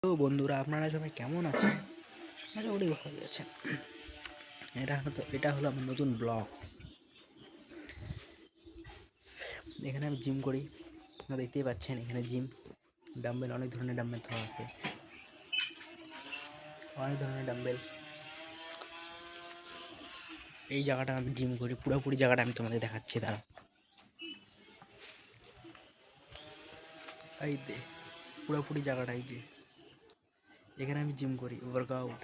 তো বন্ধুরা, আপনারা সবাই কেমন আছেন? মোটামুটি ভালোই আছেন। এটা হলো আমার নতুন ব্লগ। এখানে আমি জিম করি, আপনারা দেখতেই পাচ্ছেন। এখানে জিম ডাম্বেল, অনেক ধরনের ডাম্বেল ধরা আছে, অনেক ধরনের ডাম্বেল। এই জায়গাটা আমি জিম করি, পুরোপুরি জায়গাটা আমি তোমাদের দেখাচ্ছি। তারা এই দে পুরোপুরি জায়গাটা, এই যে এখানে আমি জিম করি, ওয়ার্কআউট।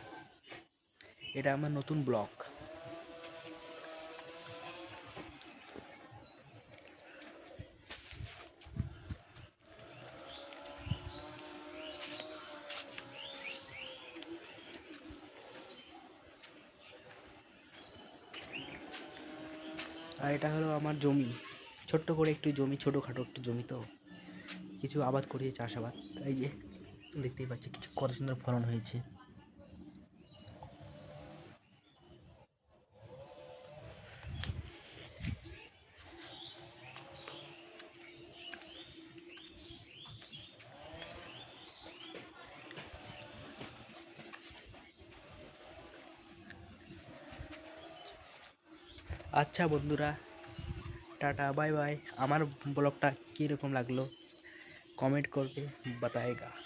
এটা আমার নতুন ব্লগ। আর এটা হলো আমার জমি, ছোট্ট করে একটু জমি, ছোটোখাটো একটু জমি। তো কিছু আবাদ করেছি, চাষাবাদ। এই যে দেখতেই পাচ্ছি কিছু কত সুন্দর ফলন হয়েছে। আচ্ছা বন্ধুরা, টাটা, বাই বাই। আমার ব্লগটা কীরকম লাগলো কমেন্ট করবে, বাতাएगा।